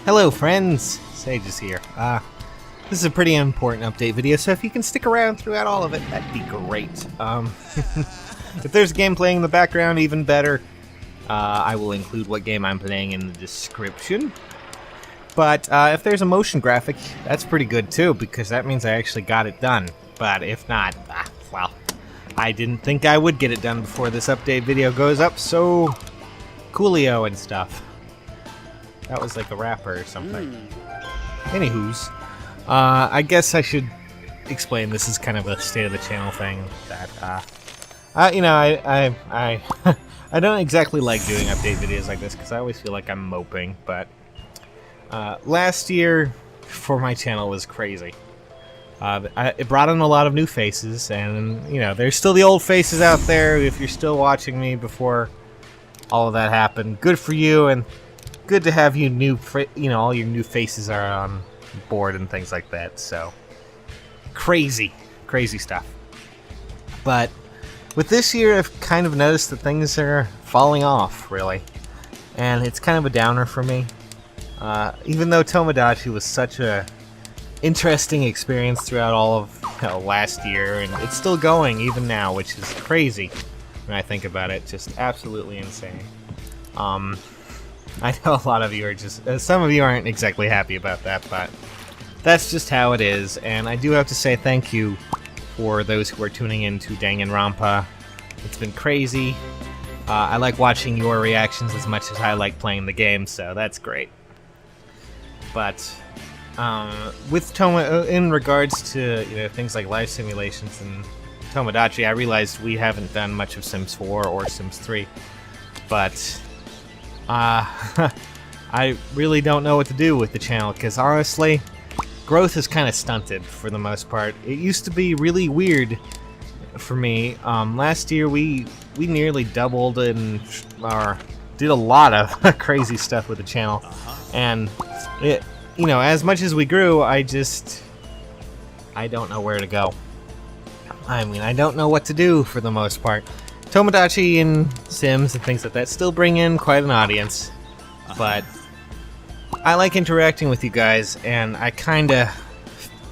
Hello friends, Sage is here. This is a pretty important update video, so if you can stick around throughout all of it, that'd be great. If there's game playing in the background, even better. I will include what game I'm playing in the description. But if there's a motion graphic, that's pretty good too, because that means I actually got it done. But if not, well, I didn't think I would get it done before this update video goes up, so coolio and stuff. That was like a rapper or something. Anywho's, I guess I should explain this is kind of a state of the channel thing that, you know, I I don't exactly like doing update videos like this because I always feel like I'm moping, but last year for my channel was crazy. It brought in a lot of new faces, and you know, there's still the old faces out there. If you're still watching me before all of that happened, good for you, and good to have you all your new faces are on board and things like that. So crazy stuff. But with this year, I've kind of noticed that things are falling off, really, and it's kind of a downer for me. Even though Tomodachi was such a interesting experience throughout all of last year, and it's still going even now, which is crazy when I think about it. Just absolutely insane. I know a lot of you are just some of you aren't exactly happy about that, but that's just how it is. And I do have to say thank you for those who are tuning in to Danganronpa. It's been crazy. I like watching your reactions as much as I like playing the game, so that's great. But with in regards to things like life simulations and Tomodachi, I realized we haven't done much of Sims 4 or Sims 3, but I really don't know what to do with the channel, because honestly, growth is kind of stunted for the most part. It used to be really weird for me. Last year we nearly doubled and did a lot of crazy stuff with the channel, and it, as much as we grew, I don't know where to go. I mean, I don't know what to do for the most part. Tomodachi and Sims and things like that still bring in quite an audience, but I like interacting with you guys, and I kinda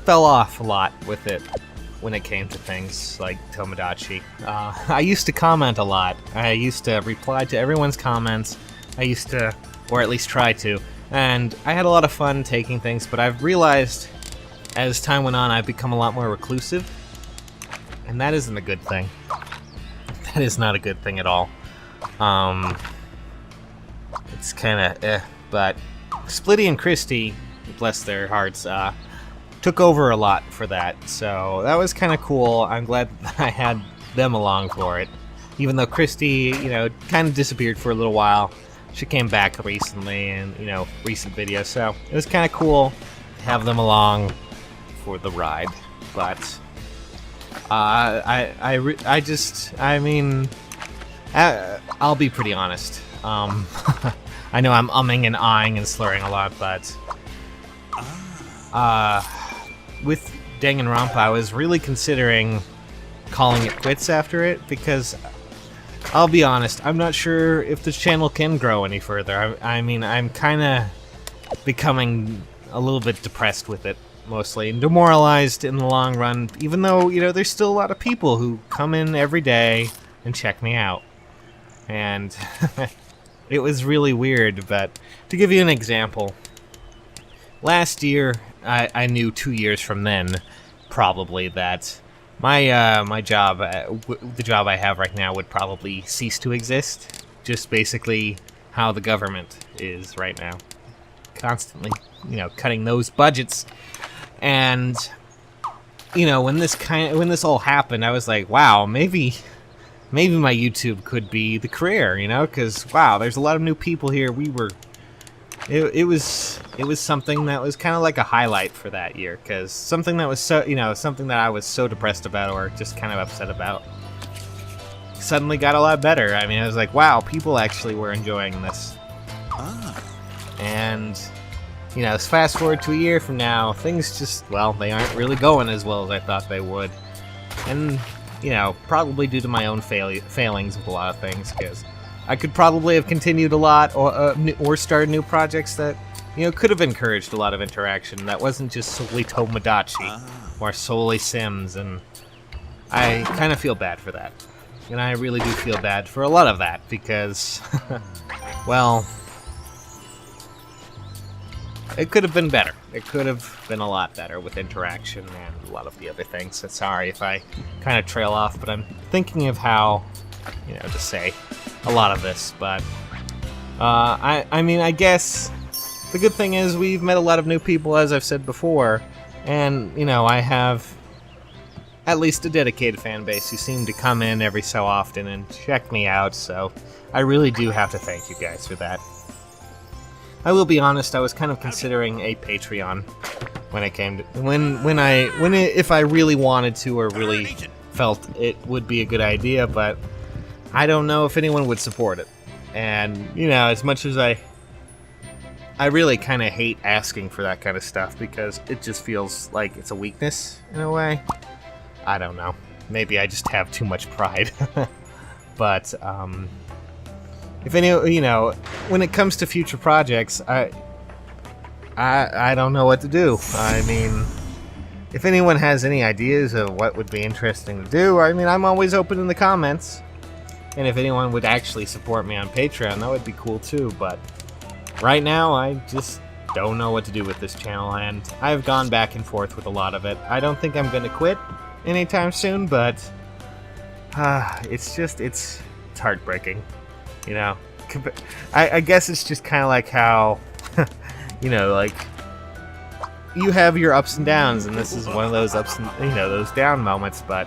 fell off a lot with it when it came to things like Tomodachi. I used to comment a lot. I used to reply to everyone's comments. Or at least try to, and I had a lot of fun taking things, but I've realized as time went on I've become a lot more reclusive, and that isn't a good thing. That is not a good thing at all. It's kinda but Splitty and Christy, bless their hearts, took over a lot for that, so that was kinda cool. I'm glad that I had them along for it. Even though Christy, kinda disappeared for a little while. She came back recently in, recent videos, so it was kinda cool to have them along for the ride, but I'll be pretty honest. I know I'm umming and ahhing and slurring a lot, but with Danganronpa, I was really considering calling it quits after it, because I'll be honest, I'm not sure if this channel can grow any further. I mean, I'm kinda becoming a little bit depressed with it, mostly, and demoralized in the long run, even though, there's still a lot of people who come in every day and check me out. And it was really weird, but to give you an example, last year, I knew 2 years from then, probably, that my job, the job I have right now, would probably cease to exist. Just basically how the government is right now. Constantly, cutting those budgets. And when this all happened, I was like, wow, maybe my YouTube could be the career, because wow, there's a lot of new people here. It was something that was kind of like a highlight for that year, because something that was something that I was so depressed about or just kind of upset about suddenly got a lot better. I mean, I was like, wow, people actually were enjoying this. And fast forward to a year from now, things just, well, they aren't really going as well as I thought they would. And, probably due to my own failings with a lot of things, because I could probably have continued a lot or started new projects that could have encouraged a lot of interaction that wasn't just solely Tomodachi or solely Sims, and I kind of feel bad for that. And I really do feel bad for a lot of that because, well, it could have been better. It could have been a lot better with interaction and a lot of the other things. So sorry if I kind of trail off, but I'm thinking of how, to say a lot of this. But, I mean, I guess the good thing is we've met a lot of new people, as I've said before. And, I have at least a dedicated fan base who seem to come in every so often and check me out. So I really do have to thank you guys for that. I will be honest, I was kind of considering a Patreon when it came to if I really wanted to or really felt it would be a good idea, but I don't know if anyone would support it. And, as much as I really kind of hate asking for that kind of stuff because it just feels like it's a weakness in a way. I don't know. Maybe I just have too much pride. But, if any, when it comes to future projects, I don't know what to do. I mean, if anyone has any ideas of what would be interesting to do, I mean, I'm always open in the comments. And if anyone would actually support me on Patreon, that would be cool too. But right now, I just don't know what to do with this channel, and I've gone back and forth with a lot of it. I don't think I'm going to quit anytime soon, but it's heartbreaking. I guess it's just kind of like how, like, you have your ups and downs, and this is one of those ups and, those down moments, but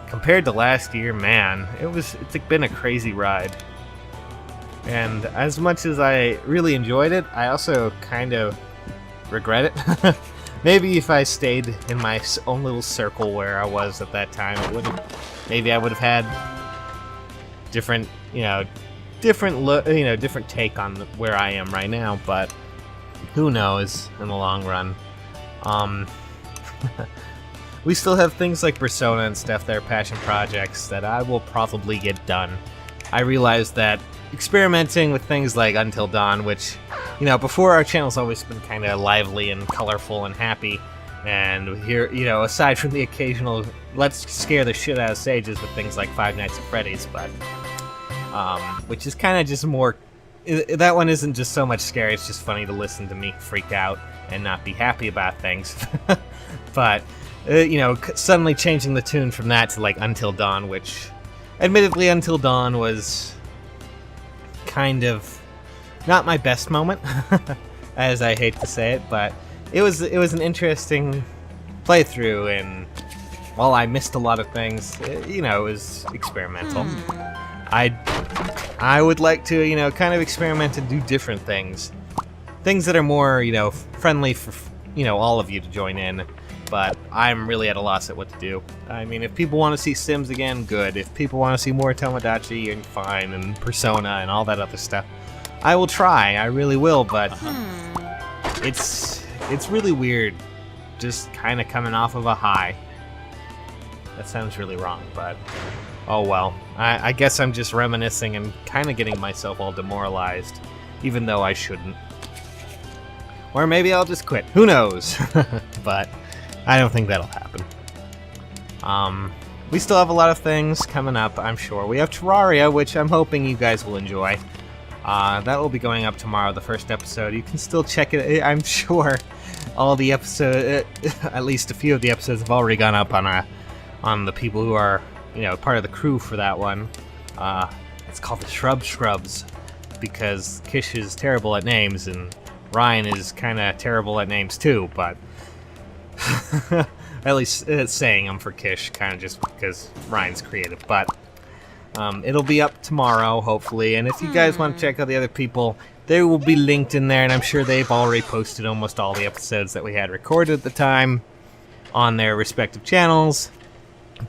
compared to last year, man, it's been a crazy ride. And as much as I really enjoyed it, I also kind of regret it. Maybe if I stayed in my own little circle where I was at that time, maybe I would have had different take on where I am right now, but who knows in the long run. We still have things like Persona and stuff that are passion projects that I will probably get done. I realize that experimenting with things like Until Dawn, which, before our channel's always been kind of lively and colorful and happy, and here, aside from the occasional let's scare the shit out of sages with things like Five Nights at Freddy's, but which is kind of just more, that one isn't just so much scary, it's just funny to listen to me freak out and not be happy about things. But, suddenly changing the tune from that to like Until Dawn, which, admittedly, Until Dawn was kind of not my best moment, as I hate to say it, but it was an interesting playthrough, and while I missed a lot of things, it was experimental. I would like to, kind of experiment and do different things that are more, friendly for, all of you to join in. But I'm really at a loss at what to do. I mean, if people want to see Sims again, good. If people want to see more Tomodachi, and fine, and Persona and all that other stuff, I will try. I really will. But it's really weird, just kind of coming off of a high. That sounds really wrong, but oh well. I guess I'm just reminiscing and kind of getting myself all demoralized, even though I shouldn't. Or maybe I'll just quit. Who knows? But I don't think that'll happen. We still have a lot of things coming up, I'm sure. We have Terraria, which I'm hoping you guys will enjoy. That will be going up tomorrow, the first episode. You can still check it. I'm sure all the episodes, at least a few of the episodes, have already gone up on the people who are, part of the crew for that one. It's called the Scrubs, because Kish is terrible at names, and Ryan is kind of terrible at names too, but at least it's saying them for Kish, kind of just because Ryan's creative. But it'll be up tomorrow, hopefully, and if you guys want to check out the other people, they will be linked in there, and I'm sure they've already posted almost all the episodes that we had recorded at the time on their respective channels.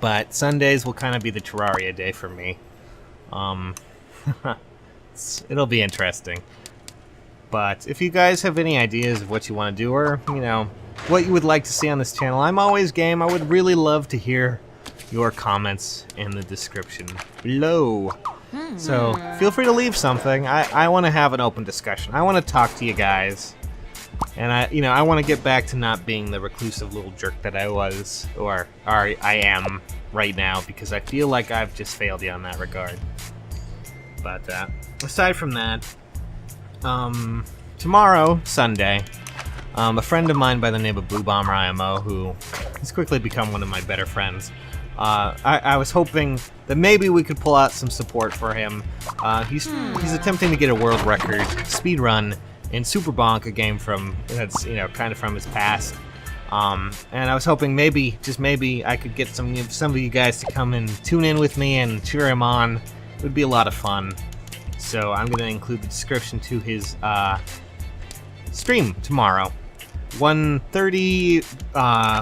But Sundays will kind of be the Terraria day for me. It'll be interesting. But if you guys have any ideas of what you want to do, or, what you would like to see on this channel, I'm always game. I would really love to hear your comments in the description below. So feel free to leave something. I want to have an open discussion. I want to talk to you guys. And I want to get back to not being the reclusive little jerk that I was, or I am right now, because I feel like I've just failed you on that regard. But aside from that, tomorrow, Sunday, a friend of mine by the name of Blue Bomber IMO, who has quickly become one of my better friends, I was hoping that maybe we could pull out some support for him. He's attempting to get a world record speed run in Super Bonk, a game that's kind of from his past. And I was hoping maybe, just maybe, I could get some of you guys to come and tune in with me and cheer him on. It would be a lot of fun. So I'm going to include the description to his stream tomorrow. 1:30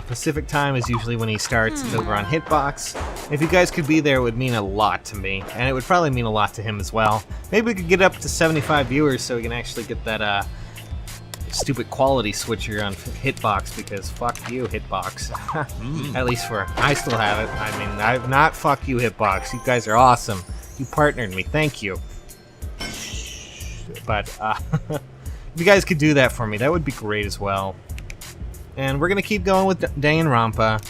Pacific time is usually when he starts. It's over on Hitbox. If you guys could be there, it would mean a lot to me, and it would probably mean a lot to him as well. Maybe we could get up to 75 viewers so we can actually get that stupid quality switcher on Hitbox, because fuck you, Hitbox. At least I still have it. I mean, I've not fuck you, Hitbox. You guys are awesome. You partnered me. Thank you. But if you guys could do that for me, that would be great as well. And we're going to keep going with Danganronpa.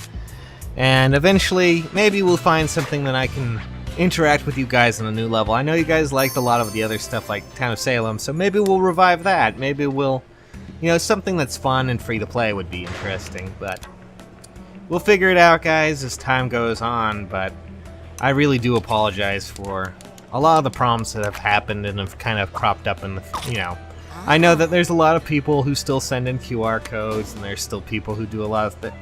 And eventually, maybe we'll find something that I can interact with you guys on a new level. I know you guys liked a lot of the other stuff like Town of Salem, so maybe we'll revive that. Maybe we'll, something that's fun and free to play would be interesting. But we'll figure it out, guys, as time goes on. But I really do apologize for a lot of the problems that have happened and have kind of cropped up in the, I know that there's a lot of people who still send in QR codes, and there's still people who do a lot of,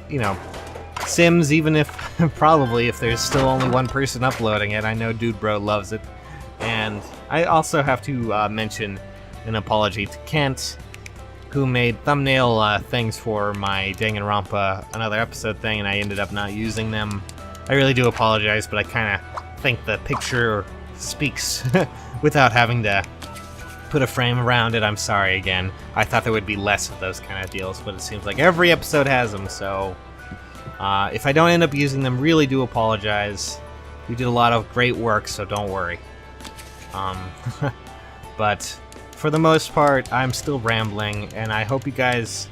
Sims, even if, probably, if there's still only one person uploading it. I know Dude Bro loves it. And I also have to mention an apology to Kent, who made thumbnail things for my Danganronpa Another Episode thing, and I ended up not using them. I really do apologize, but I kind of think the picture speaks without having to put a frame around it. I'm sorry again. I thought there would be less of those kind of deals, but it seems like every episode has them, so if I don't end up using them, really do apologize. You did a lot of great work, so don't worry. But for the most part, I'm still rambling, and I hope you guys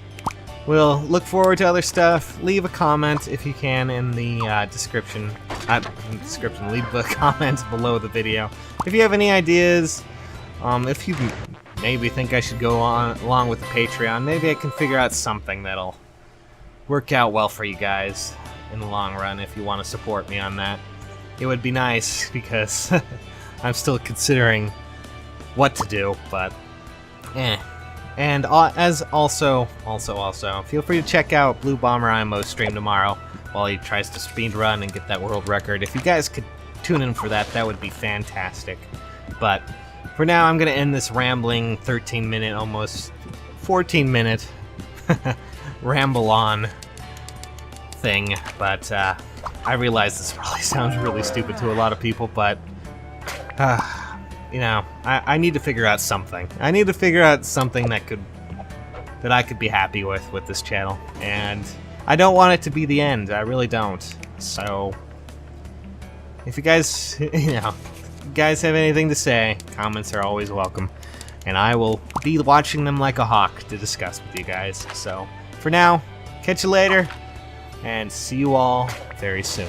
will look forward to other stuff. Leave a comment if you can in the description. Leave a comment below the video. If you have any ideas, if you maybe think I should go along with the Patreon, maybe I can figure out something that'll work out well for you guys in the long run if you want to support me on that. It would be nice, because I'm still considering what to do, but And as also, feel free to check out Blue Bomber IMO's stream tomorrow while he tries to speed run and get that world record. If you guys could tune in for that, that would be fantastic. But for now, I'm going to end this rambling 13-minute, almost 14-minute ramble on thing. But I realize this probably sounds really stupid to a lot of people, but I need to figure out something. I need to figure out something that I could be happy with this channel, and I don't want it to be the end. I really don't. So if you guys, have anything to say, comments are always welcome, and I will be watching them like a hawk to discuss with you guys. So for now, catch you later, and see you all very soon.